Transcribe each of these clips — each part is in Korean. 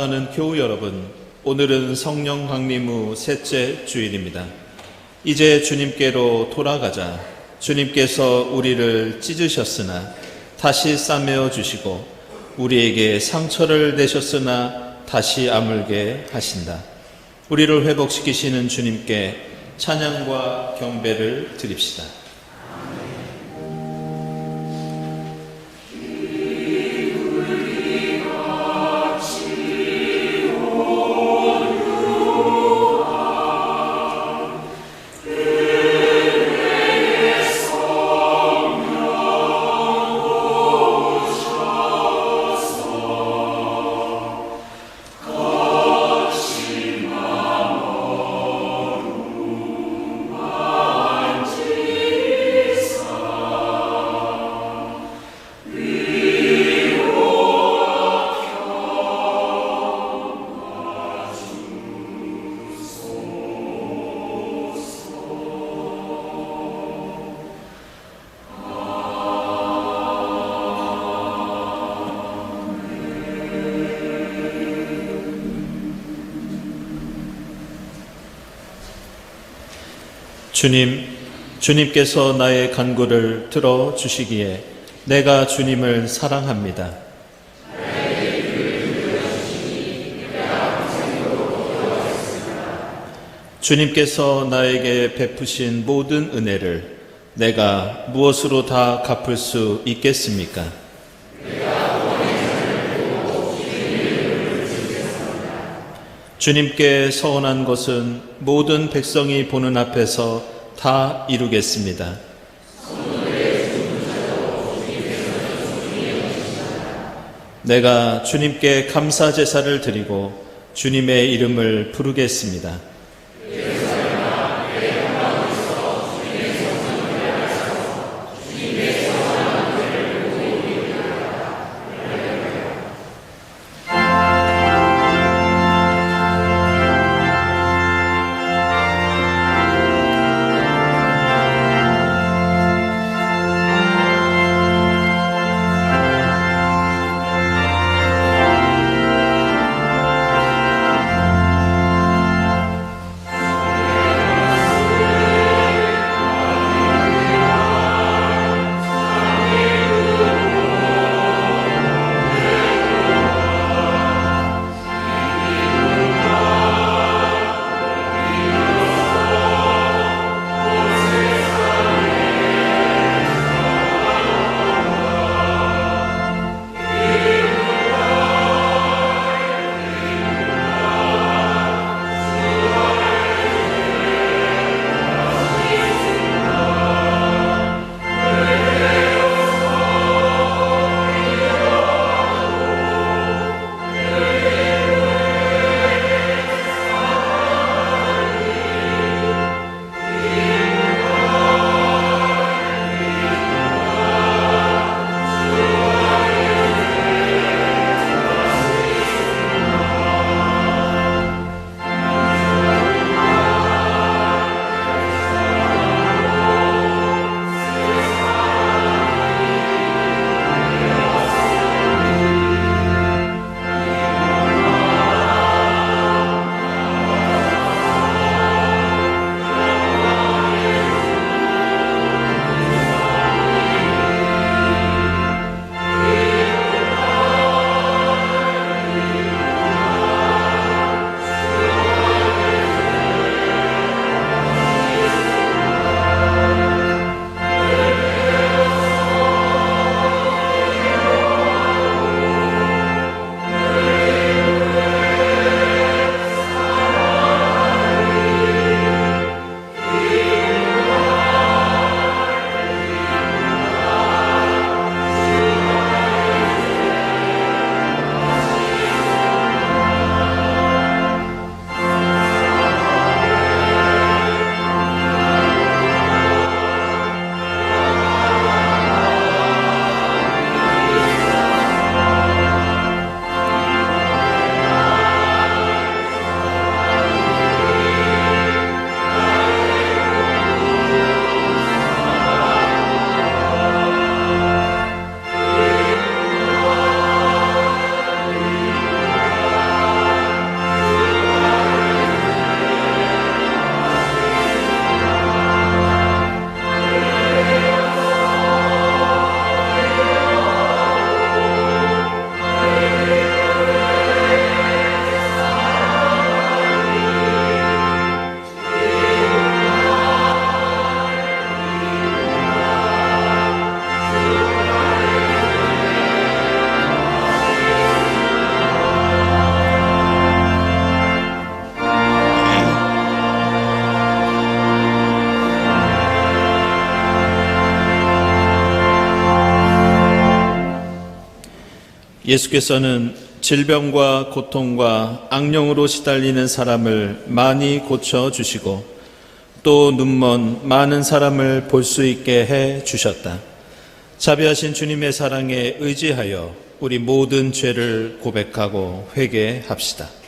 사랑하는 교우 여러분, 오늘은 성령 강림 후 셋째 주일입니다. 이제 주님께로 돌아가자. 주님께서 우리를 찢으셨으나 다시 싸매어 주시고 우리에게 상처를 내셨으나 다시 아물게 하신다. 우리를 회복시키시는 주님께 찬양과 경배를 드립시다. 주님께서 나의 간구를 들어주시기에 내가 주님을 사랑합니다. 주님께서 나에게 베푸신 모든 은혜를 내가 무엇으로 다 갚을 수 있겠습니까? 주님께 서원한 것은 모든 백성이 보는 앞에서 다 이루겠습니다. 내가 주님께 감사 제사를 드리고 주님의 이름을 부르겠습니다. 예수께서는 질병과 고통과 악령으로 시달리는 사람을 많이 고쳐주시고 또 눈먼 많은 사람을 볼 수 있게 해 주셨다. 자비하신 주님의 사랑에 의지하여 우리 모든 죄를 고백하고 회개합시다.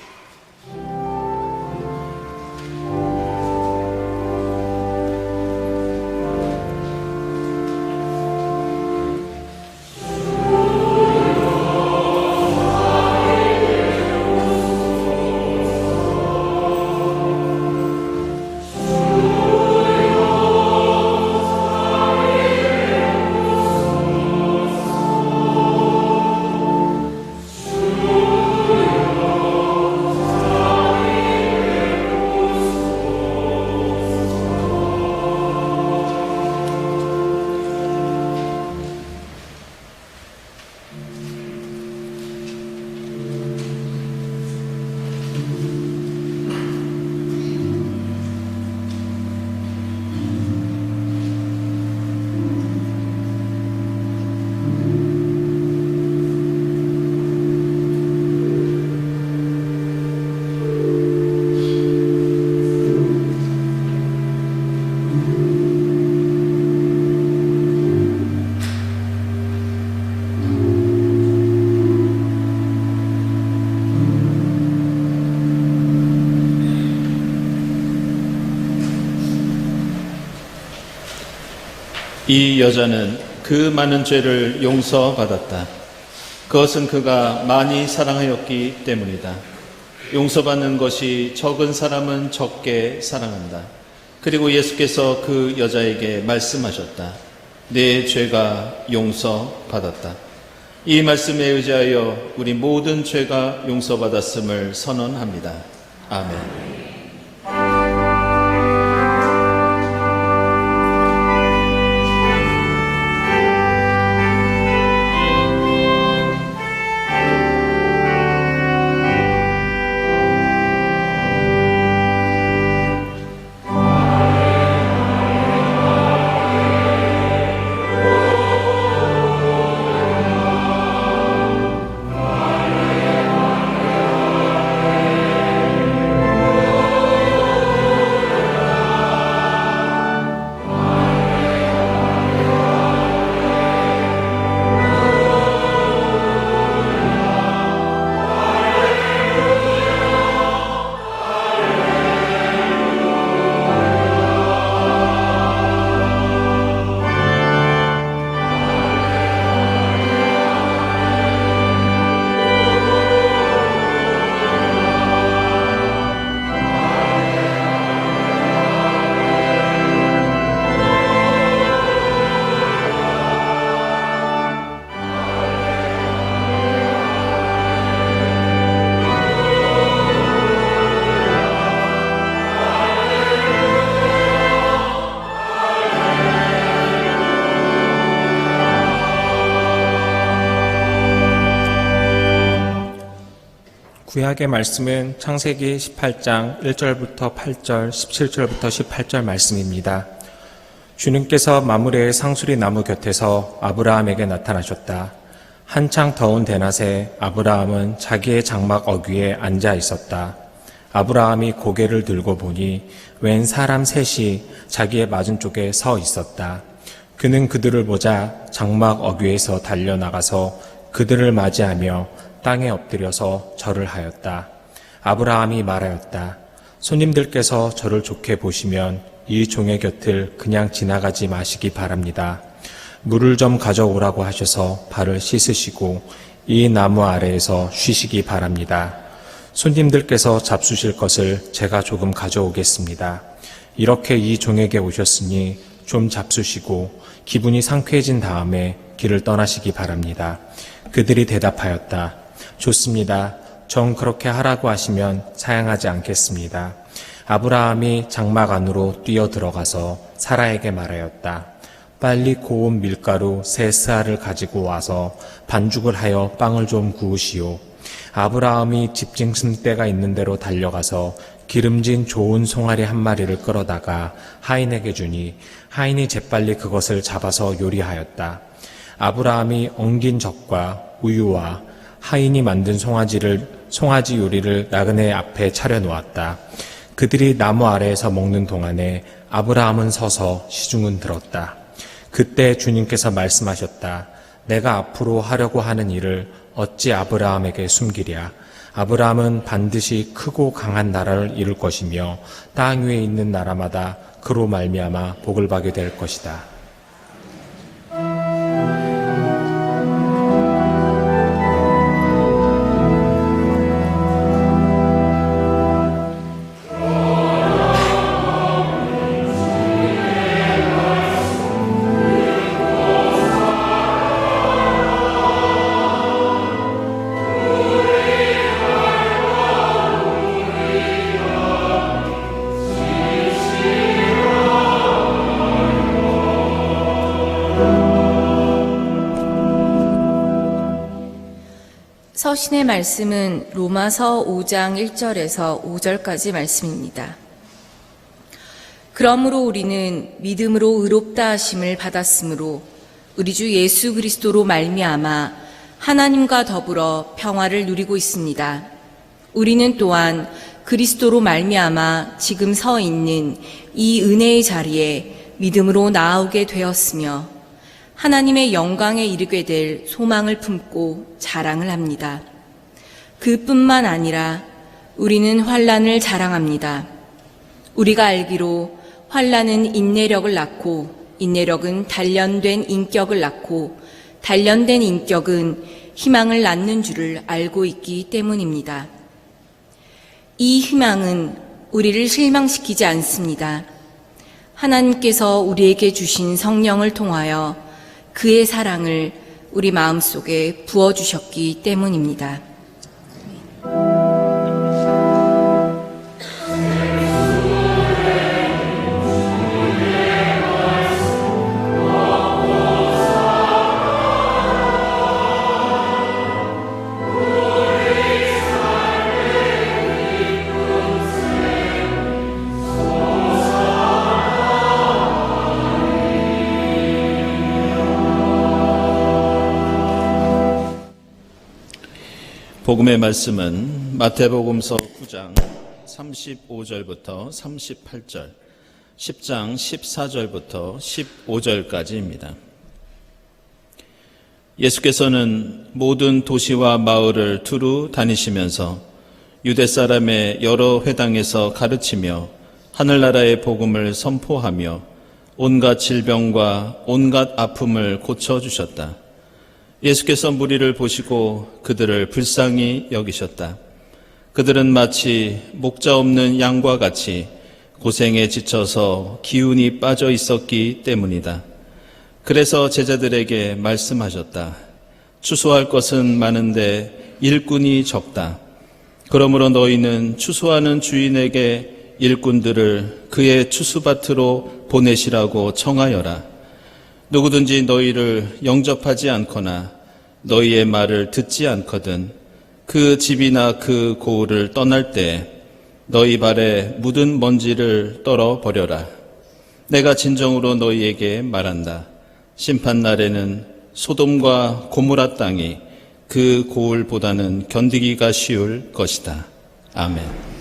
이 여자는 그 많은 죄를 용서받았다. 그것은 그가 많이 사랑하였기 때문이다. 용서받는 것이 적은 사람은 적게 사랑한다. 그리고 예수께서 그 여자에게 말씀하셨다. 내 죄가 용서받았다. 이 말씀에 의지하여 우리 모든 죄가 용서받았음을 선언합니다. 아멘. 구약의 말씀은 창세기 18장 1절부터 8절, 17절부터 18절 말씀입니다. 주님께서 마므레의 상수리 나무 곁에서 아브라함에게 나타나셨다. 한창 더운 대낮에 아브라함은 자기의 장막 어귀에 앉아 있었다. 아브라함이 고개를 들고 보니 웬 사람 셋이 자기의 맞은쪽에 서 있었다. 그는 그들을 보자 장막 어귀에서 달려나가서 그들을 맞이하며 땅에 엎드려서 절을 하였다. 아브라함이 말하였다. 손님들께서 저를 좋게 보시면 이 종의 곁을 그냥 지나가지 마시기 바랍니다. 물을 좀 가져오라고 하셔서 발을 씻으시고 이 나무 아래에서 쉬시기 바랍니다. 손님들께서 잡수실 것을 제가 조금 가져오겠습니다. 이렇게 이 종에게 오셨으니 좀 잡수시고 기분이 상쾌해진 다음에 길을 떠나시기 바랍니다. 그들이 대답하였다. 좋습니다. 정 그렇게 하라고 하시면 사양하지 않겠습니다. 아브라함이 장막 안으로 뛰어 들어가서 사라에게 말하였다. 빨리 고운 밀가루 3스아를 가지고 와서 반죽을 하여 빵을 좀 구우시오. 아브라함이 집짐승 떼가 있는 대로 달려가서 기름진 좋은 송아리 한 마리를 끌어다가 하인에게 주니 하인이 재빨리 그것을 잡아서 요리하였다. 아브라함이 엉긴 젖과 우유와 하인이 만든 송아지 요리를 나그네 앞에 차려놓았다. 그들이 나무 아래에서 먹는 동안에 아브라함은 서서 시중은 들었다. 그때 주님께서 말씀하셨다. 내가 앞으로 하려고 하는 일을 어찌 아브라함에게 숨기랴. 아브라함은 반드시 크고 강한 나라를 이룰 것이며 땅 위에 있는 나라마다 그로 말미암아 복을 받게 될 것이다. 서신의 말씀은 로마서 5장 1절에서 5절까지 말씀입니다. 그러므로 우리는 믿음으로 의롭다 하심을 받았으므로 우리 주 예수 그리스도로 말미암아 하나님과 더불어 평화를 누리고 있습니다. 우리는 또한 그리스도로 말미암아 지금 서 있는 이 은혜의 자리에 믿음으로 나아오게 되었으며 하나님의 영광에 이르게 될 소망을 품고 자랑을 합니다. 그뿐만 아니라 우리는 환난을 자랑합니다. 우리가 알기로 환난은 인내력을 낳고 인내력은 단련된 인격을 낳고 단련된 인격은 희망을 낳는 줄을 알고 있기 때문입니다. 이 희망은 우리를 실망시키지 않습니다. 하나님께서 우리에게 주신 성령을 통하여 그의 사랑을 우리 마음속에 부어주셨기 때문입니다. 복음의 말씀은 마태복음서 9장 35절부터 38절, 10장 14절부터 15절까지입니다. 예수께서는 모든 도시와 마을을 두루 다니시면서 유대 사람의 여러 회당에서 가르치며 하늘나라의 복음을 선포하며 온갖 질병과 온갖 아픔을 고쳐주셨다. 예수께서 무리를 보시고 그들을 불쌍히 여기셨다. 그들은 마치 목자 없는 양과 같이 고생에 지쳐서 기운이 빠져 있었기 때문이다. 그래서 제자들에게 말씀하셨다. 추수할 것은 많은데 일꾼이 적다. 그러므로 너희는 추수하는 주인에게 일꾼들을 그의 추수밭으로 보내시라고 청하여라. 누구든지 너희를 영접하지 않거나 너희의 말을 듣지 않거든 그 집이나 그 고을을 떠날 때 너희 발에 묻은 먼지를 떨어 버려라. 내가 진정으로 너희에게 말한다. 심판날에는 소돔과 고모라 땅이 그 고을보다는 견디기가 쉬울 것이다. 아멘.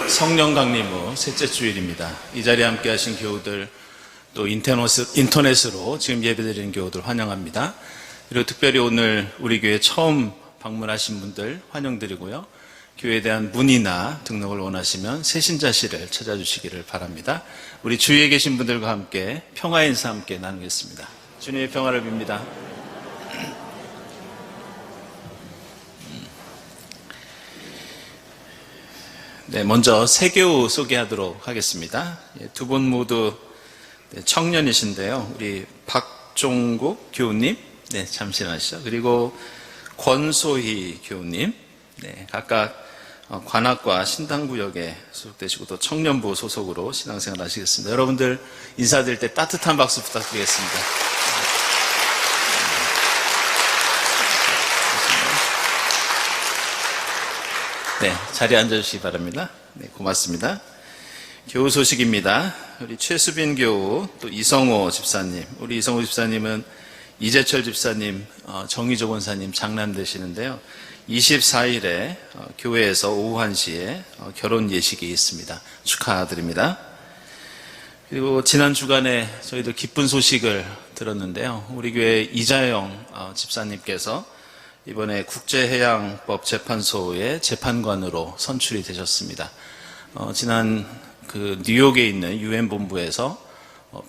성령 강림 후 셋째 주일입니다. 이 자리에 함께 하신 교우들 또 인터넷으로 지금 예배드리는 교우들 환영합니다. 그리고 특별히 오늘 우리 교회 처음 방문하신 분들 환영드리고요. 교회에 대한 문의나 등록을 원하시면 새신자실을 찾아주시기를 바랍니다. 우리 주위에 계신 분들과 함께 평화의 인사 함께 나누겠습니다. 주님의 평화를 빕니다. 네, 먼저 세교우 소개하도록 하겠습니다. 두 분 모두 청년이신데요. 우리 박종국 교우님, 네, 잠시만요. 그리고 권소희 교우님, 네, 각각 관악과 신당구역에 소속되시고 또 청년부 소속으로 신앙생활 하시겠습니다. 여러분들 인사드릴 때 따뜻한 박수 부탁드리겠습니다. 네, 자리에 앉아주시기 바랍니다. 네, 고맙습니다. 교우 소식입니다. 우리 최수빈 교우, 또 이성호 집사님. 우리 이성호 집사님은 이재철 집사님, 정희조 권사님 장남 되시는데요. 24일에 교회에서 오후 1시에 결혼 예식이 있습니다. 축하드립니다. 그리고 지난 주간에 저희도 기쁜 소식을 들었는데요. 우리 교회 이자영 집사님께서 이번에 국제해양법 재판소의 재판관으로 선출이 되셨습니다. 지난 그 뉴욕에 있는 유엔 본부에서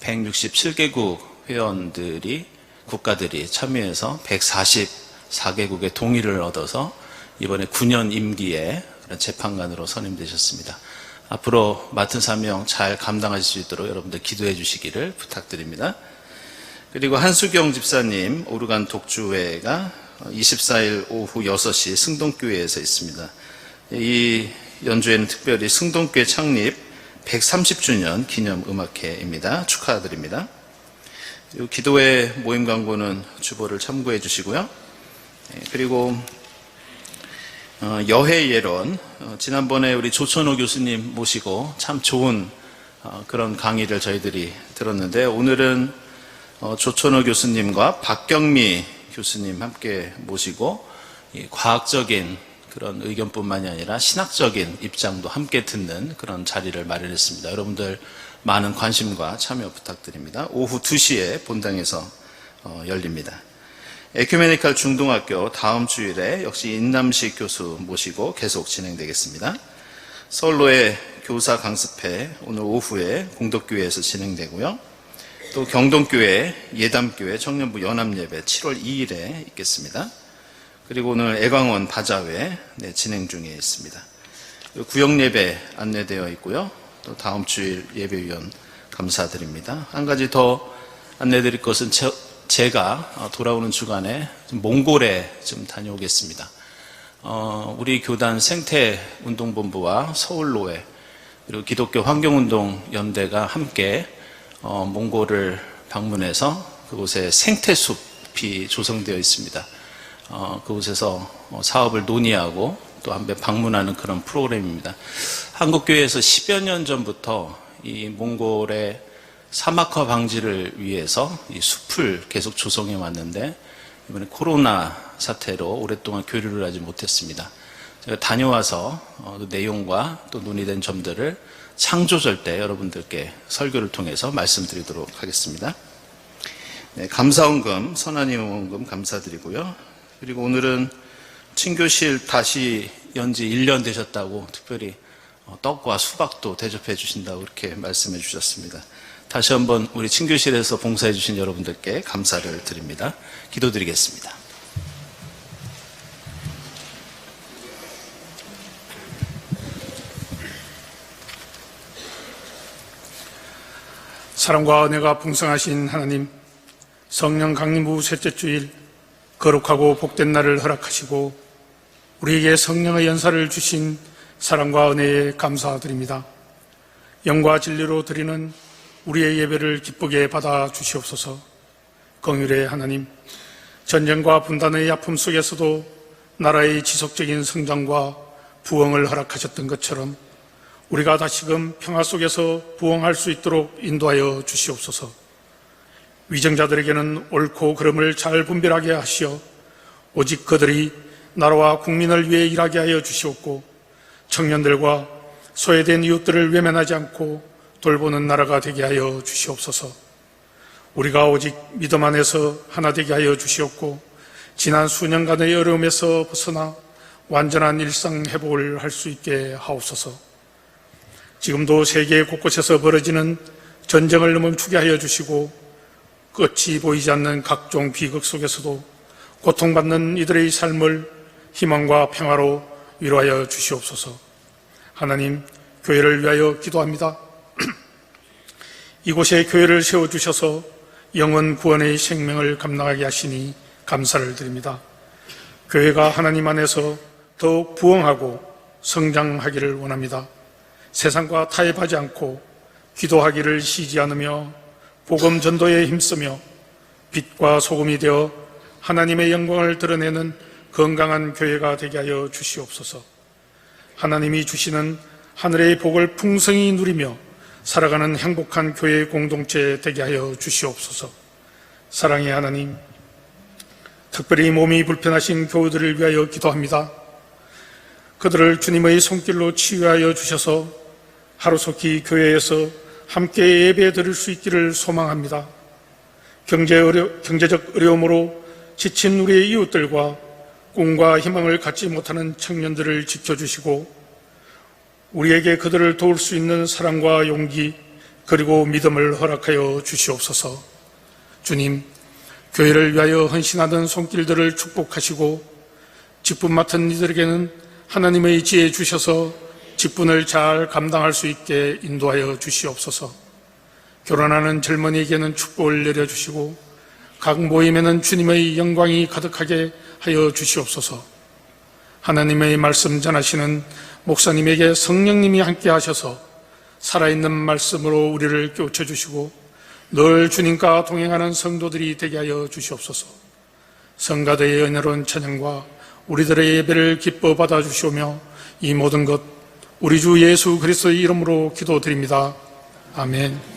167개국 국가들이 참여해서 144개국의 동의를 얻어서 이번에 9년 임기에 재판관으로 선임되셨습니다. 앞으로 맡은 사명 잘 감당하실 수 있도록 여러분들 기도해 주시기를 부탁드립니다. 그리고 한수경 집사님 오르간 독주회가 24일 오후 6시 승동교회에서 있습니다. 이 연주회는 특별히 승동교회 창립 130주년 기념 음악회입니다. 축하드립니다. 그리고 기도회 모임 광고는 주보를 참고해 주시고요. 그리고 여해 예론, 지난번에 우리 조천호 교수님 모시고 참 좋은 그런 강의를 저희들이 들었는데, 오늘은 조천호 교수님과 박경미 교수님 함께 모시고 과학적인 그런 의견뿐만이 아니라 신학적인 입장도 함께 듣는 그런 자리를 마련했습니다. 여러분들 많은 관심과 참여 부탁드립니다. 오후 2시에 본당에서 열립니다. 에큐메니칼 중등학교 다음 주일에 역시 인남식 교수 모시고 계속 진행되겠습니다. 서울로의 교사 강습회 오늘 오후에 공덕교회에서 진행되고요. 또 경동교회, 예담교회, 청년부 연합예배 7월 2일에 있겠습니다. 그리고 오늘 애광원 바자회 진행 중에 있습니다. 구역예배 안내되어 있고요. 또 다음 주일 예배위원 감사드립니다. 한 가지 더 안내드릴 것은 제가 돌아오는 주간에 몽골에 좀 다녀오겠습니다. 우리 교단 생태운동본부와 서울로회 그리고 기독교 환경운동연대가 함께 몽골을 방문해서 그곳에 생태숲이 조성되어 있습니다. 그곳에서 사업을 논의하고 또 한번 방문하는 그런 프로그램입니다. 한국교회에서 10여 년 전부터 이 몽골의 사막화 방지를 위해서 이 숲을 계속 조성해 왔는데, 이번에 코로나 사태로 오랫동안 교류를 하지 못했습니다. 제가 다녀와서 그 내용과 또 논의된 점들을 창조절 때 여러분들께 설교를 통해서 말씀드리도록 하겠습니다. 네, 감사원금, 선한이 원금 감사드리고요. 그리고 오늘은 친교실 다시 연지 1년 되셨다고 특별히 떡과 수박도 대접해 주신다고 그렇게 말씀해 주셨습니다. 다시 한번 우리 친교실에서 봉사해 주신 여러분들께 감사를 드립니다. 기도드리겠습니다. 사랑과 은혜가 풍성하신 하나님, 성령 강림 후 셋째 주일 거룩하고 복된 날을 허락하시고 우리에게 성령의 연사를 주신 사랑과 은혜에 감사드립니다. 영과 진리로 드리는 우리의 예배를 기쁘게 받아 주시옵소서. 긍휼의 하나님, 전쟁과 분단의 아픔 속에서도 나라의 지속적인 성장과 부흥을 허락하셨던 것처럼 우리가 다시금 평화 속에서 부흥할 수 있도록 인도하여 주시옵소서. 위정자들에게는 옳고 그름을 잘 분별하게 하시어 오직 그들이 나라와 국민을 위해 일하게 하여 주시옵고, 청년들과 소외된 이웃들을 외면하지 않고 돌보는 나라가 되게 하여 주시옵소서. 우리가 오직 믿음 안에서 하나 되게 하여 주시옵고, 지난 수년간의 어려움에서 벗어나 완전한 일상 회복을 할 수 있게 하옵소서. 지금도 세계 곳곳에서 벌어지는 전쟁을 멈추게 하여 주시고, 끝이 보이지 않는 각종 비극 속에서도 고통받는 이들의 삶을 희망과 평화로 위로하여 주시옵소서. 하나님, 교회를 위하여 기도합니다. 이곳에 교회를 세워주셔서 영원 구원의 생명을 감당하게 하시니 감사를 드립니다. 교회가 하나님 안에서 더욱 부흥하고 성장하기를 원합니다. 세상과 타협하지 않고 기도하기를 쉬지 않으며 복음 전도에 힘쓰며 빛과 소금이 되어 하나님의 영광을 드러내는 건강한 교회가 되게 하여 주시옵소서. 하나님이 주시는 하늘의 복을 풍성히 누리며 살아가는 행복한 교회 공동체 되게 하여 주시옵소서. 사랑의 하나님, 특별히 몸이 불편하신 교우들을 위하여 기도합니다. 그들을 주님의 손길로 치유하여 주셔서 하루속히 교회에서 함께 예배 드릴 수 있기를 소망합니다. 경제적 어려움으로 지친 우리의 이웃들과 꿈과 희망을 갖지 못하는 청년들을 지켜주시고 우리에게 그들을 도울 수 있는 사랑과 용기 그리고 믿음을 허락하여 주시옵소서. 주님, 교회를 위하여 헌신하던 손길들을 축복하시고 직분 맡은 이들에게는 하나님의 지혜 주셔서 직분을 잘 감당할 수 있게 인도하여 주시옵소서. 결혼하는 젊은이에게는 축복을 내려주시고 각 모임에는 주님의 영광이 가득하게 하여 주시옵소서. 하나님의 말씀 전하시는 목사님에게 성령님이 함께 하셔서 살아있는 말씀으로 우리를 깨우쳐 주시고 늘 주님과 동행하는 성도들이 되게 하여 주시옵소서. 성가대의 은혜로운 찬양과 우리들의 예배를 기뻐 받아 주시오며 이 모든 것 우리 주 예수 그리스도의 이름으로 기도드립니다. 아멘.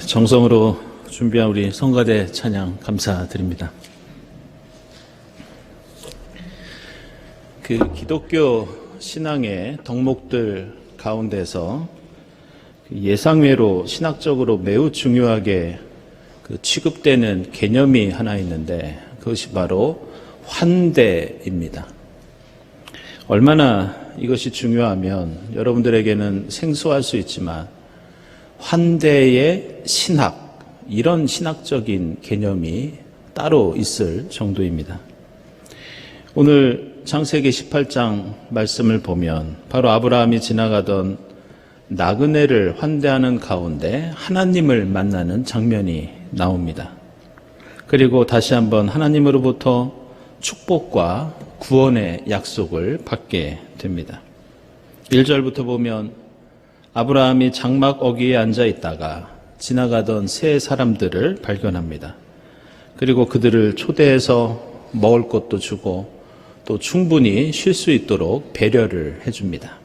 정성으로 준비한 우리 성가대 찬양 감사드립니다. 그 기독교 신앙의 덕목들 가운데서 예상외로 신학적으로 매우 중요하게 취급되는 개념이 하나 있는데 그것이 바로 환대입니다. 얼마나 이것이 중요하면 여러분들에게는 생소할 수 있지만 환대의 신학, 이런 신학적인 개념이 따로 있을 정도입니다. 오늘 창세기 18장 말씀을 보면 바로 아브라함이 지나가던 나그네를 환대하는 가운데 하나님을 만나는 장면이 나옵니다. 그리고 다시 한번 하나님으로부터 축복과 구원의 약속을 받게 됩니다. 1절부터 보면 아브라함이 장막 어귀에 앉아 있다가 지나가던 세 사람들을 발견합니다. 그리고 그들을 초대해서 먹을 것도 주고 또 충분히 쉴 수 있도록 배려를 해줍니다.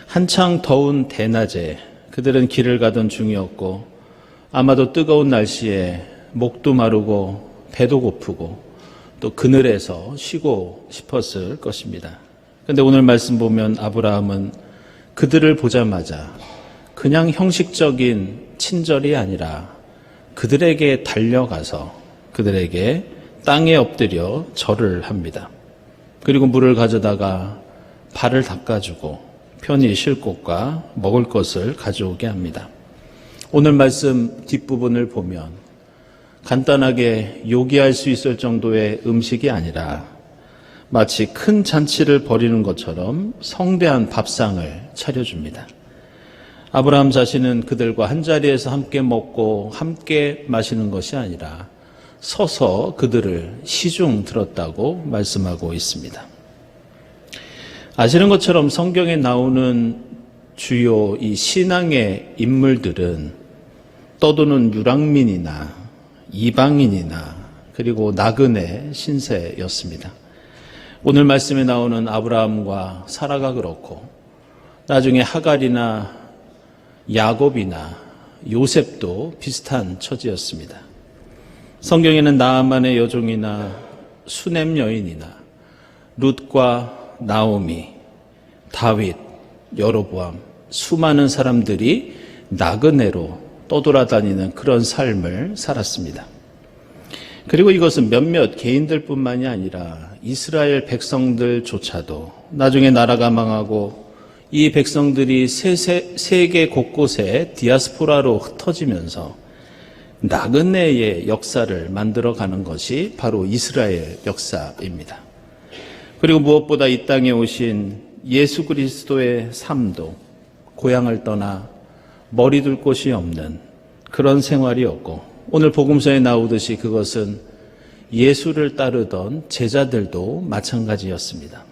한창 더운 대낮에 그들은 길을 가던 중이었고 아마도 뜨거운 날씨에 목도 마르고 배도 고프고 또 그늘에서 쉬고 싶었을 것입니다. 그런데 오늘 말씀 보면 아브라함은 그들을 보자마자 그냥 형식적인 친절이 아니라 그들에게 달려가서 그들에게 땅에 엎드려 절을 합니다. 그리고 물을 가져다가 발을 닦아주고 편히 쉴 곳과 먹을 것을 가져오게 합니다. 오늘 말씀 뒷부분을 보면 간단하게 요기할 수 있을 정도의 음식이 아니라 마치 큰 잔치를 벌이는 것처럼 성대한 밥상을 차려줍니다. 아브라함 자신은 그들과 한자리에서 함께 먹고 함께 마시는 것이 아니라 서서 그들을 시중 들었다고 말씀하고 있습니다. 아시는 것처럼 성경에 나오는 주요 이 신앙의 인물들은 떠도는 유랑민이나 이방인이나 그리고 나그네 신세였습니다. 오늘 말씀에 나오는 아브라함과 사라가 그렇고 나중에 하갈이나 야곱이나 요셉도 비슷한 처지였습니다. 성경에는 나아만의 여종이나 수넴 여인이나 룻과 나오미, 다윗, 여로보암, 수많은 사람들이 나그네로 떠돌아다니는 그런 삶을 살았습니다. 그리고 이것은 몇몇 개인들뿐만이 아니라 이스라엘 백성들조차도 나중에 나라가 망하고 이 백성들이 세계 곳곳에 디아스포라로 흩어지면서 나그네의 역사를 만들어가는 것이 바로 이스라엘 역사입니다. 그리고 무엇보다 이 땅에 오신 예수 그리스도의 삶도 고향을 떠나 머리 둘 곳이 없는 그런 생활이었고 오늘 복음서에 나오듯이 그것은 예수를 따르던 제자들도 마찬가지였습니다.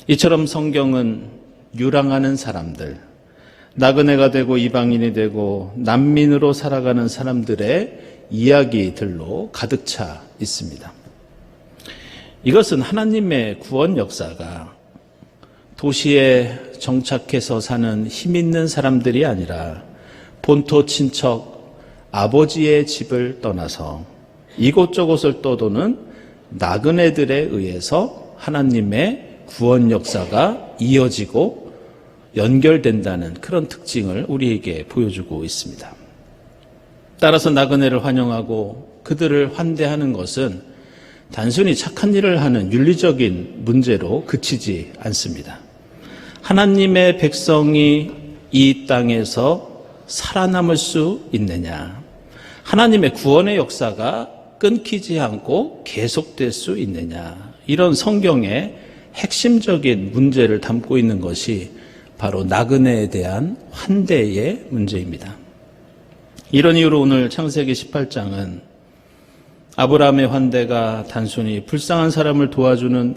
이처럼 성경은 유랑하는 사람들, 나그네가 되고 이방인이 되고 난민으로 살아가는 사람들의 이야기들로 가득 차 있습니다. 이것은 하나님의 구원 역사가 도시에 정착해서 사는 힘 있는 사람들이 아니라 본토 친척 아버지의 집을 떠나서 이곳저곳을 떠도는 나그네들에 의해서 하나님의 구원 역사가 이어지고 연결된다는 그런 특징을 우리에게 보여주고 있습니다. 따라서 나그네를 환영하고 그들을 환대하는 것은 단순히 착한 일을 하는 윤리적인 문제로 그치지 않습니다. 하나님의 백성이 이 땅에서 살아남을 수 있느냐, 하나님의 구원의 역사가 끊기지 않고 계속될 수 있느냐, 이런 성경의 핵심적인 문제를 담고 있는 것이 바로 나그네에 대한 환대의 문제입니다. 이런 이유로 오늘 창세기 18장은 아브라함의 환대가 단순히 불쌍한 사람을 도와주는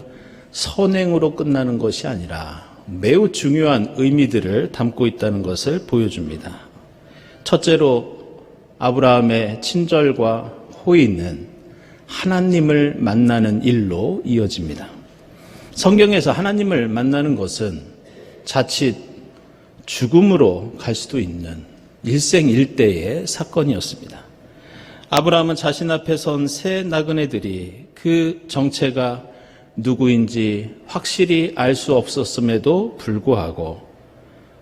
선행으로 끝나는 것이 아니라 매우 중요한 의미들을 담고 있다는 것을 보여줍니다. 첫째로 아브라함의 친절과 호의는 하나님을 만나는 일로 이어집니다. 성경에서 하나님을 만나는 것은 자칫 죽음으로 갈 수도 있는 일생일대의 사건이었습니다. 아브라함은 자신 앞에 선 세 나그네들이 그 정체가 누구인지 확실히 알 수 없었음에도 불구하고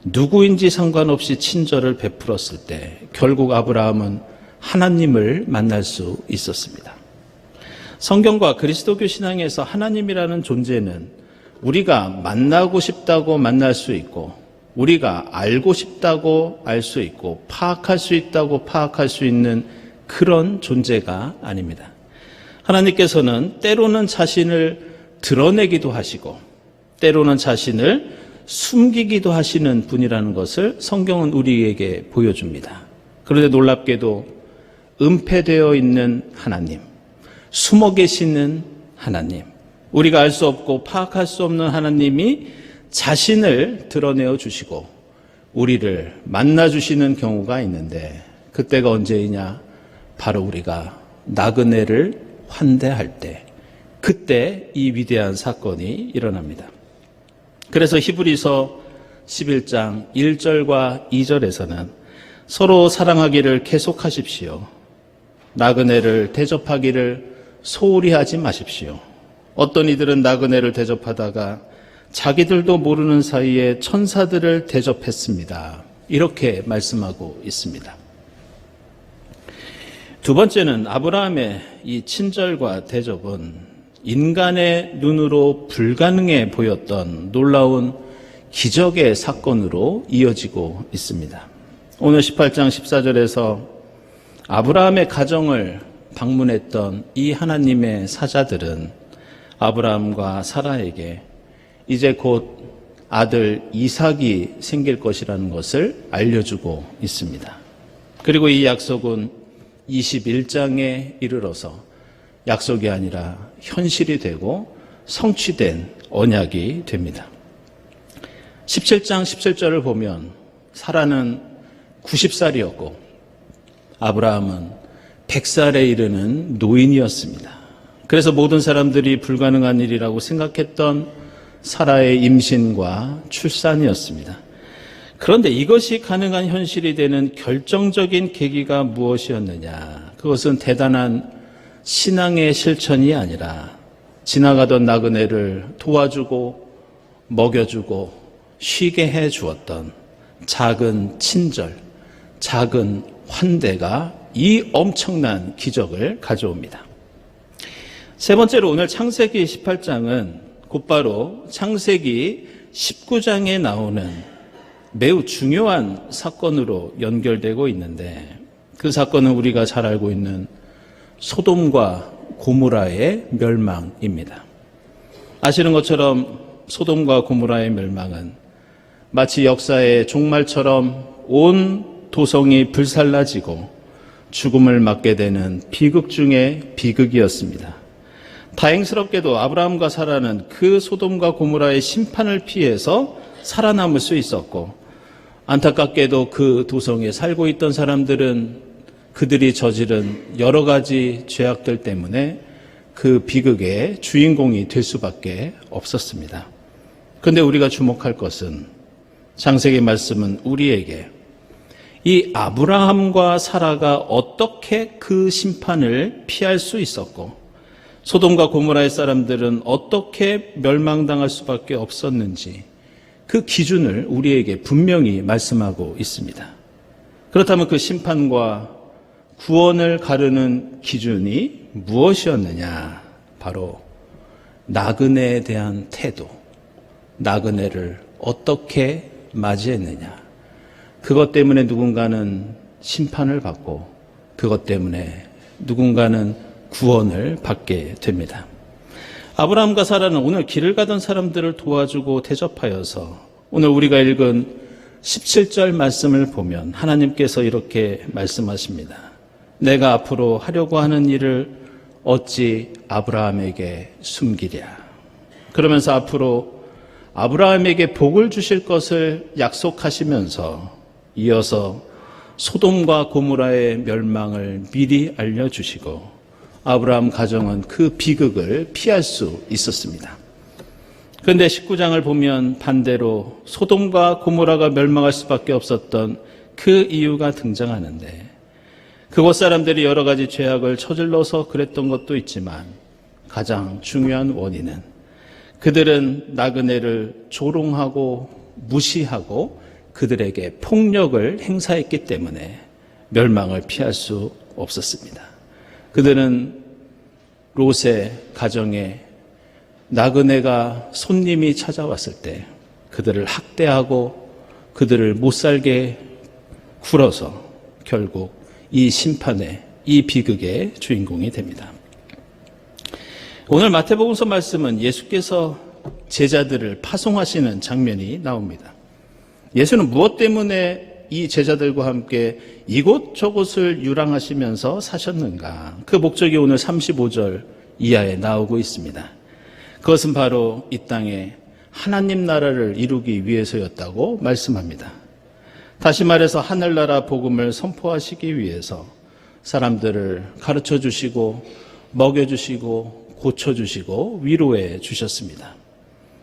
누구인지 상관없이 친절을 베풀었을 때 결국 아브라함은 하나님을 만날 수 있었습니다. 성경과 그리스도교 신앙에서 하나님이라는 존재는 우리가 만나고 싶다고 만날 수 있고 우리가 알고 싶다고 알 수 있고 파악할 수 있다고 파악할 수 있는 그런 존재가 아닙니다. 하나님께서는 때로는 자신을 드러내기도 하시고 때로는 자신을 숨기기도 하시는 분이라는 것을 성경은 우리에게 보여줍니다. 그런데 놀랍게도 은폐되어 있는 하나님, 숨어 계시는 하나님, 우리가 알 수 없고 파악할 수 없는 하나님이 자신을 드러내어 주시고 우리를 만나 주시는 경우가 있는데 그때가 언제이냐? 바로 우리가 나그네를 환대할 때, 그때 이 위대한 사건이 일어납니다. 그래서 히브리서 11장 1절과 2절에서는 서로 사랑하기를 계속하십시오. 나그네를 대접하기를 소홀히 하지 마십시오. 어떤 이들은 나그네를 대접하다가 자기들도 모르는 사이에 천사들을 대접했습니다. 이렇게 말씀하고 있습니다. 두 번째는 아브라함의 이 친절과 대접은 인간의 눈으로 불가능해 보였던 놀라운 기적의 사건으로 이어지고 있습니다. 오늘 18장 14절에서 아브라함의 가정을 방문했던 이 하나님의 사자들은 아브라함과 사라에게 이제 곧 아들 이삭이 생길 것이라는 것을 알려주고 있습니다. 그리고 이 약속은 21장에 이르러서 약속이 아니라 현실이 되고 성취된 언약이 됩니다. 17장 17절을 보면 사라는 90살이었고 아브라함은 100살에 이르는 노인이었습니다. 그래서 모든 사람들이 불가능한 일이라고 생각했던 사라의 임신과 출산이었습니다. 그런데 이것이 가능한 현실이 되는 결정적인 계기가 무엇이었느냐? 그것은 대단한 신앙의 실천이 아니라 지나가던 나그네를 도와주고 먹여주고 쉬게 해 주었던 작은 친절, 작은 환대가 이 엄청난 기적을 가져옵니다. 세 번째로 오늘 창세기 18장은 곧바로 창세기 19장에 나오는 매우 중요한 사건으로 연결되고 있는데 그 사건은 우리가 잘 알고 있는 소돔과 고모라의 멸망입니다. 아시는 것처럼 소돔과 고모라의 멸망은 마치 역사의 종말처럼 온 도성이 불살라지고 죽음을 맞게 되는 비극 중의 비극이었습니다. 다행스럽게도 아브라함과 사라는 그 소돔과 고모라의 심판을 피해서 살아남을 수 있었고 안타깝게도 그 도성에 살고 있던 사람들은 그들이 저지른 여러 가지 죄악들 때문에 그 비극의 주인공이 될 수밖에 없었습니다. 그런데 우리가 주목할 것은 창세기 말씀은 우리에게 이 아브라함과 사라가 어떻게 그 심판을 피할 수 있었고 소돔과 고모라의 사람들은 어떻게 멸망당할 수밖에 없었는지 그 기준을 우리에게 분명히 말씀하고 있습니다. 그렇다면 그 심판과 구원을 가르는 기준이 무엇이었느냐? 바로 나그네에 대한 태도, 나그네를 어떻게 맞이했느냐? 그것 때문에 누군가는 심판을 받고 그것 때문에 누군가는 구원을 받게 됩니다. 아브라함과 사라는 오늘 길을 가던 사람들을 도와주고 대접하여서 오늘 우리가 읽은 17절 말씀을 보면 하나님께서 이렇게 말씀하십니다. 내가 앞으로 하려고 하는 일을 어찌 아브라함에게 숨기랴. 그러면서 앞으로 아브라함에게 복을 주실 것을 약속하시면서 이어서 소돔과 고모라의 멸망을 미리 알려주시고 아브라함 가정은 그 비극을 피할 수 있었습니다. 그런데 19장을 보면 반대로 소돔과 고모라가 멸망할 수밖에 없었던 그 이유가 등장하는데 그곳 사람들이 여러 가지 죄악을 저질러서 그랬던 것도 있지만 가장 중요한 원인은 그들은 나그네를 조롱하고 무시하고 그들에게 폭력을 행사했기 때문에 멸망을 피할 수 없었습니다. 그들은 롯의 가정에 나그네가 손님이 찾아왔을 때 그들을 학대하고 그들을 못살게 굴어서 결국 이 심판의, 이 비극의 주인공이 됩니다. 오늘 마태복음서 말씀은 예수께서 제자들을 파송하시는 장면이 나옵니다. 예수는 무엇 때문에 이 제자들과 함께 이곳저곳을 유랑하시면서 사셨는가? 그 목적이 오늘 35절 이하에 나오고 있습니다. 그것은 바로 이 땅에 하나님 나라를 이루기 위해서였다고 말씀합니다. 다시 말해서 하늘나라 복음을 선포하시기 위해서 사람들을 가르쳐 주시고 먹여 주시고 고쳐 주시고 위로해 주셨습니다.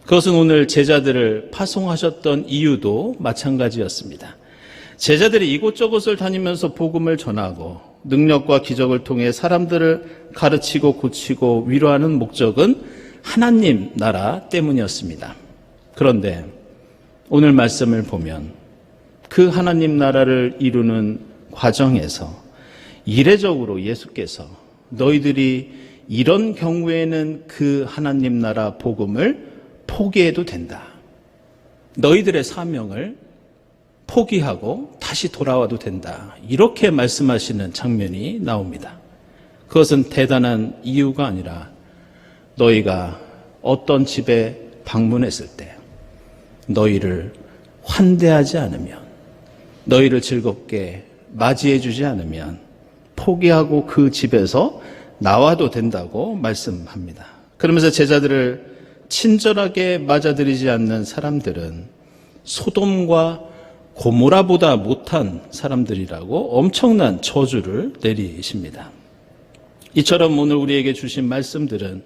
그것은 오늘 제자들을 파송하셨던 이유도 마찬가지였습니다. 제자들이 이곳저곳을 다니면서 복음을 전하고 능력과 기적을 통해 사람들을 가르치고 고치고 위로하는 목적은 하나님 나라 때문이었습니다. 그런데 오늘 말씀을 보면 그 하나님 나라를 이루는 과정에서 이례적으로 예수께서 너희들이 이런 경우에는 그 하나님 나라 복음을 포기해도 된다. 너희들의 사명을 포기하고 다시 돌아와도 된다. 이렇게 말씀하시는 장면이 나옵니다. 그것은 대단한 이유가 아니라 너희가 어떤 집에 방문했을 때 너희를 환대하지 않으면, 너희를 즐겁게 맞이해 주지 않으면 포기하고 그 집에서 나와도 된다고 말씀합니다. 그러면서 제자들을 친절하게 맞아들이지 않는 사람들은 소돔과 고모라보다 못한 사람들이라고 엄청난 저주를 내리십니다. 이처럼 오늘 우리에게 주신 말씀들은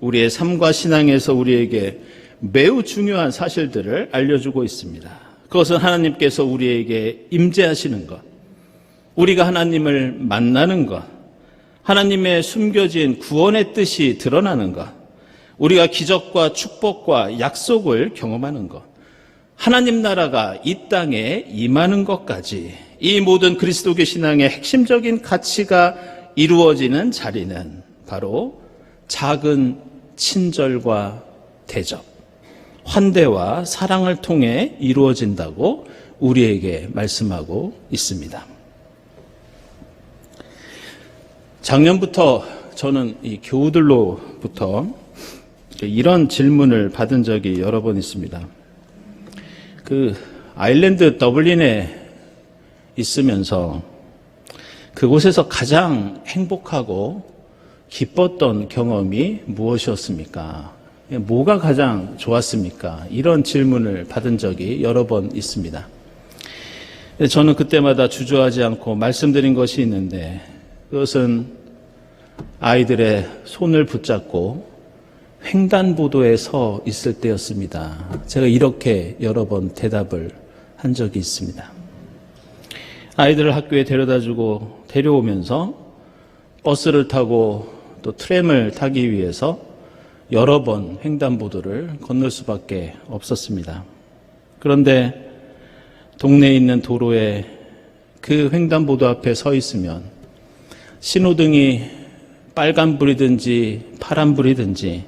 우리의 삶과 신앙에서 우리에게 매우 중요한 사실들을 알려주고 있습니다. 그것은 하나님께서 우리에게 임재하시는 것, 우리가 하나님을 만나는 것, 하나님의 숨겨진 구원의 뜻이 드러나는 것, 우리가 기적과 축복과 약속을 경험하는 것, 하나님 나라가 이 땅에 임하는 것까지 이 모든 그리스도교 신앙의 핵심적인 가치가 이루어지는 자리는 바로 작은 친절과 대접, 환대와 사랑을 통해 이루어진다고 우리에게 말씀하고 있습니다. 작년부터 저는 이 교우들로부터 이런 질문을 받은 적이 여러 번 있습니다. 그 아일랜드 더블린에 있으면서 그곳에서 가장 행복하고 기뻤던 경험이 무엇이었습니까? 뭐가 가장 좋았습니까? 이런 질문을 받은 적이 여러 번 있습니다. 저는 그때마다 주저하지 않고 말씀드린 것이 있는데 그것은 아이들의 손을 붙잡고 횡단보도에 서 있을 때였습니다. 제가 이렇게 여러 번 대답을 한 적이 있습니다. 아이들을 학교에 데려다주고 데려오면서 버스를 타고 또 트램을 타기 위해서 여러 번 횡단보도를 건널 수밖에 없었습니다. 그런데 동네에 있는 도로에 그 횡단보도 앞에 서 있으면 신호등이 빨간불이든지 파란불이든지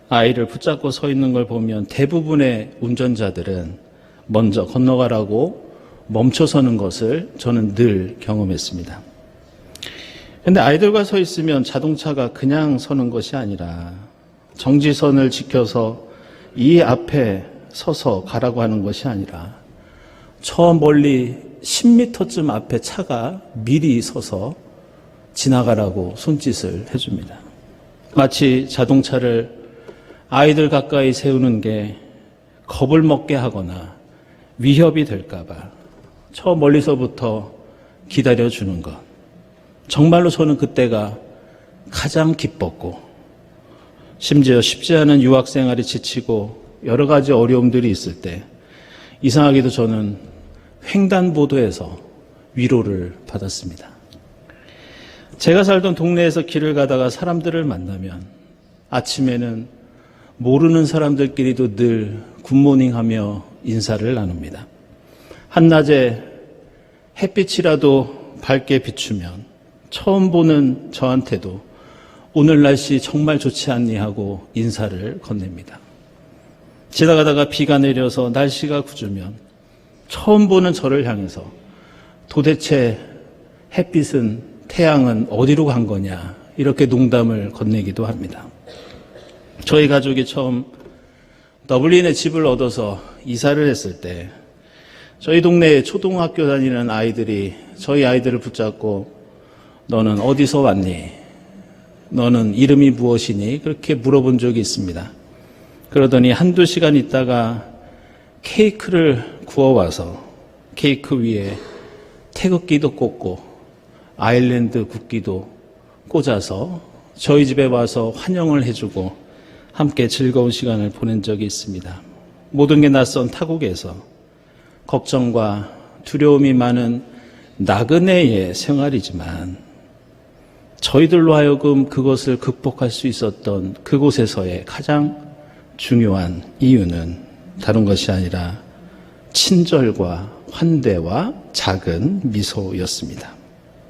아이를 붙잡고 서 있는 걸 보면 대부분의 운전자들은 먼저 건너가라고 멈춰서는 것을 저는 늘 경험했습니다. 그런데 아이들과 서 있으면 자동차가 그냥 서는 것이 아니라 정지선을 지켜서 이 앞에 서서 가라고 하는 것이 아니라 저 멀리 10m쯤 앞에 차가 미리 서서 지나가라고 손짓을 해줍니다. 마치 자동차를 아이들 가까이 세우는 게 겁을 먹게 하거나 위협이 될까봐 저 멀리서부터 기다려주는 것. 정말로 저는 그때가 가장 기뻤고 심지어 쉽지 않은 유학생활이 지치고 여러 가지 어려움들이 있을 때 이상하게도 저는 횡단보도에서 위로를 받았습니다. 제가 살던 동네에서 길을 가다가 사람들을 만나면 아침에는 모르는 사람들끼리도 늘 굿모닝 하며 인사를 나눕니다. 한낮에 햇빛이라도 밝게 비추면 처음 보는 저한테도 오늘 날씨 정말 좋지 않니 하고 인사를 건넵니다. 지나가다가 비가 내려서 날씨가 굳으면 처음 보는 저를 향해서 도대체 햇빛은, 태양은 어디로 간 거냐, 이렇게 농담을 건네기도 합니다. 저희 가족이 처음 더블린에 집을 얻어서 이사를 했을 때 저희 동네에 초등학교 다니는 아이들이 저희 아이들을 붙잡고 너는 어디서 왔니? 너는 이름이 무엇이니? 그렇게 물어본 적이 있습니다. 그러더니 한두 시간 있다가 케이크를 구워와서 케이크 위에 태극기도 꽂고 아일랜드 국기도 꽂아서 저희 집에 와서 환영을 해주고 함께 즐거운 시간을 보낸 적이 있습니다. 모든 게 낯선 타국에서 걱정과 두려움이 많은 나그네의 생활이지만 저희들로 하여금 그것을 극복할 수 있었던 그곳에서의 가장 중요한 이유는 다른 것이 아니라 친절과 환대와 작은 미소였습니다.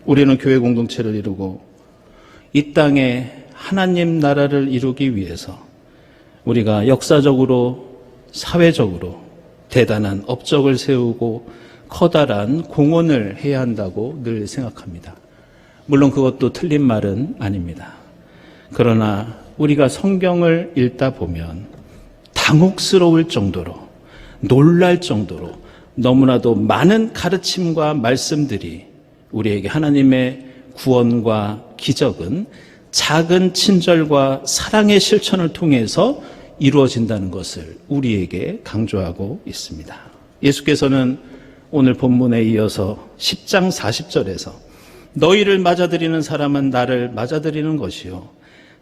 우리는 교회 공동체를 이루고 이 땅에 하나님 나라를 이루기 위해서 우리가 역사적으로, 사회적으로 대단한 업적을 세우고 커다란 공헌을 해야 한다고 늘 생각합니다. 물론 그것도 틀린 말은 아닙니다. 그러나 우리가 성경을 읽다 보면 당혹스러울 정도로, 놀랄 정도로 너무나도 많은 가르침과 말씀들이 우리에게 하나님의 구원과 기적은 작은 친절과 사랑의 실천을 통해서 이루어진다는 것을 우리에게 강조하고 있습니다. 예수께서는 오늘 본문에 이어서 10장 40절에서 너희를 맞아들이는 사람은 나를 맞아들이는 것이요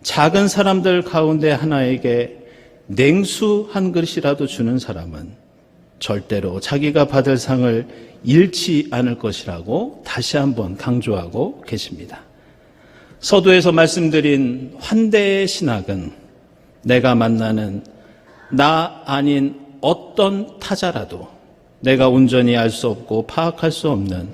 작은 사람들 가운데 하나에게 냉수 한 그릇이라도 주는 사람은 절대로 자기가 받을 상을 잃지 않을 것이라고 다시 한번 강조하고 계십니다. 서두에서 말씀드린 환대의 신학은 내가 만나는 나 아닌 어떤 타자라도 내가 온전히 알 수 없고 파악할 수 없는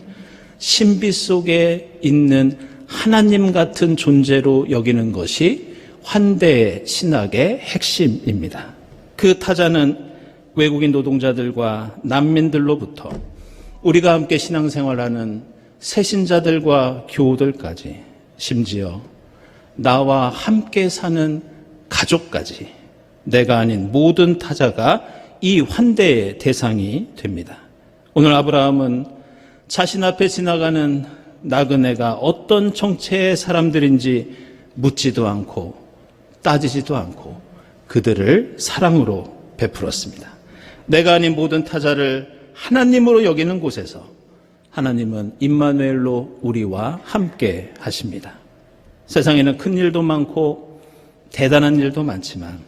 신비 속에 있는 하나님 같은 존재로 여기는 것이 환대의 신학의 핵심입니다. 그 타자는 외국인 노동자들과 난민들로부터 우리가 함께 신앙생활하는 새신자들과 교우들까지, 심지어 나와 함께 사는 가족까지 내가 아닌 모든 타자가 이 환대의 대상이 됩니다. 오늘 아브라함은 자신 앞에 지나가는 나그네가 어떤 정체의 사람들인지 묻지도 않고 따지지도 않고 그들을 사랑으로 베풀었습니다. 내가 아닌 모든 타자를 하나님으로 여기는 곳에서 하나님은 임마누엘로 우리와 함께 하십니다. 세상에는 큰 일도 많고 대단한 일도 많지만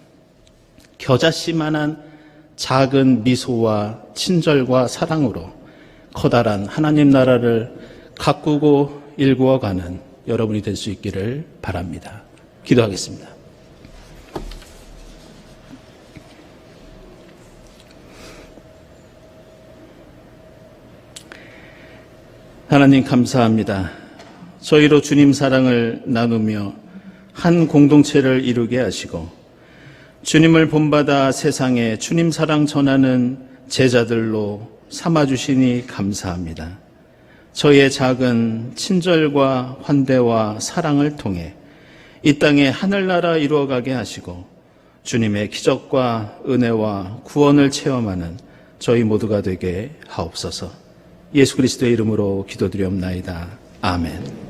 겨자씨만한 작은 미소와 친절과 사랑으로 커다란 하나님 나라를 가꾸고 일구어가는 여러분이 될 수 있기를 바랍니다. 기도하겠습니다. 하나님 감사합니다. 저희로 주님 사랑을 나누며 한 공동체를 이루게 하시고 주님을 본받아 세상에 주님 사랑 전하는 제자들로 삼아주시니 감사합니다. 저희의 작은 친절과 환대와 사랑을 통해 이 땅에 하늘나라 이루어가게 하시고 주님의 기적과 은혜와 구원을 체험하는 저희 모두가 되게 하옵소서. 예수 그리스도의 이름으로 기도드리옵나이다. 아멘.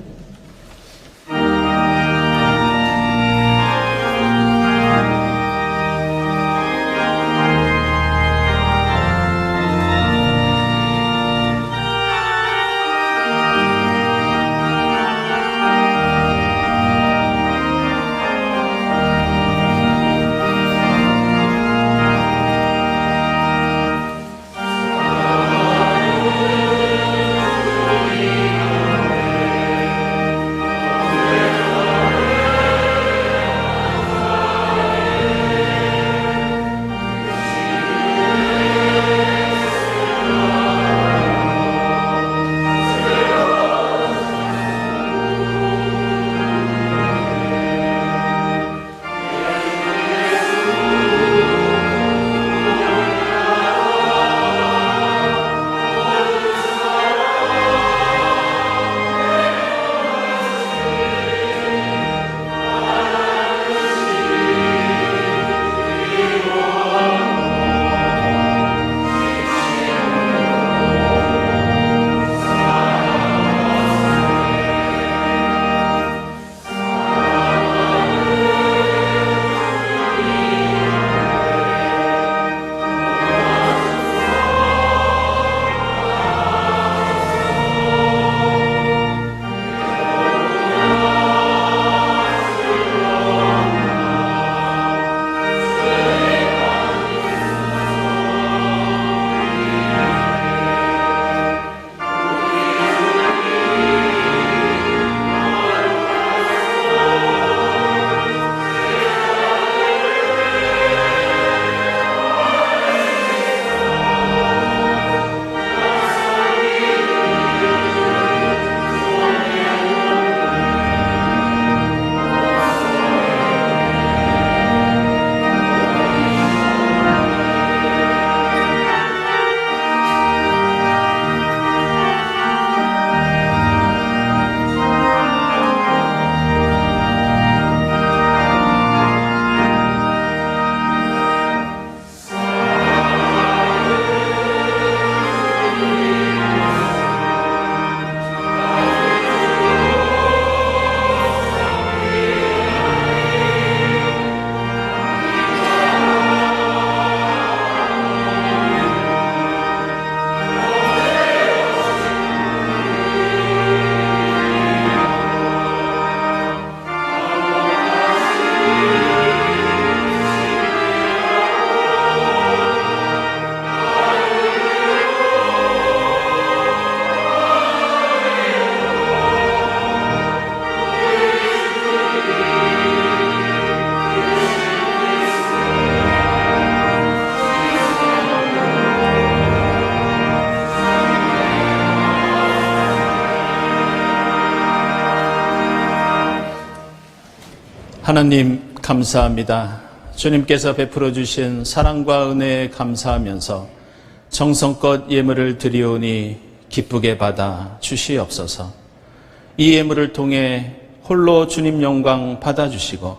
하나님 감사합니다. 주님께서 베풀어 주신 사랑과 은혜에 감사하면서 정성껏 예물을 드리오니 기쁘게 받아 주시옵소서. 이 예물을 통해 홀로 주님 영광 받아주시고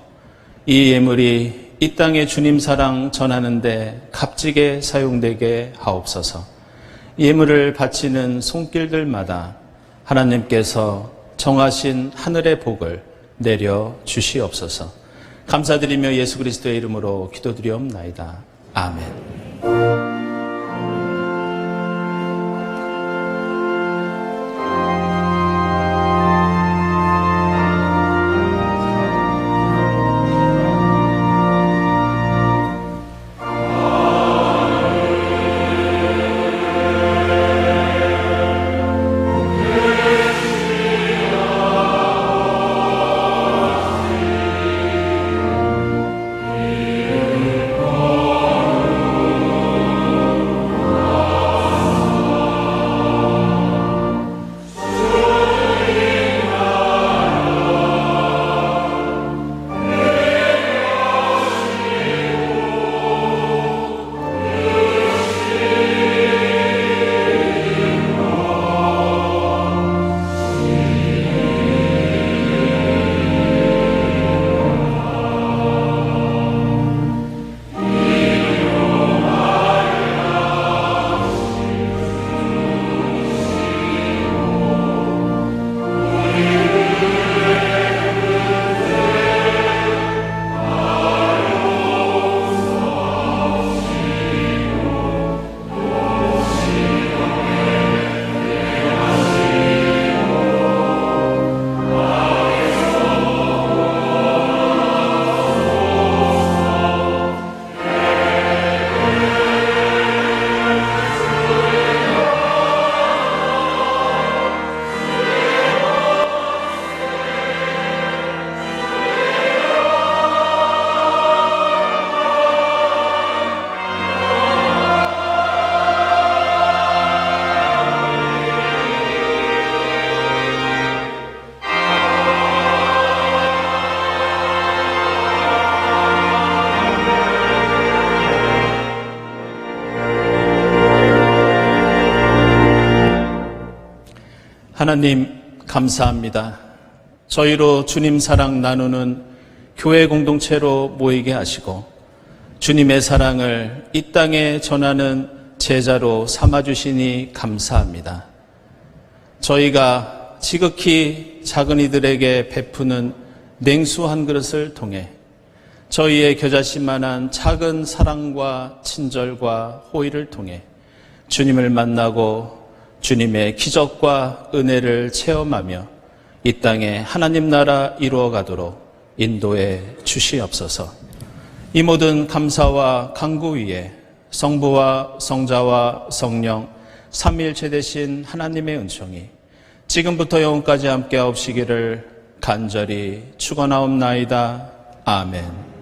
이 예물이 이 땅에 주님 사랑 전하는데 값지게 사용되게 하옵소서. 예물을 바치는 손길들마다 하나님께서 정하신 하늘의 복을 내려 주시옵소서. 감사드리며 예수 그리스도의 이름으로 기도드리옵나이다. 아멘. 하나님 감사합니다. 저희로 주님 사랑 나누는 교회 공동체로 모이게 하시고 주님의 사랑을 이 땅에 전하는 제자로 삼아주시니 감사합니다. 저희가 지극히 작은 이들에게 베푸는 냉수 한 그릇을 통해 저희의 겨자씨만한 작은 사랑과 친절과 호의를 통해 주님을 만나고 주님의 기적과 은혜를 체험하며 이 땅에 하나님 나라 이루어가도록 인도해 주시옵소서. 이 모든 감사와 간구 위에 성부와 성자와 성령 삼위일체 되신 하나님의 은총이 지금부터 영원까지 함께 하옵시기를 간절히 축원하옵나이다. 아멘.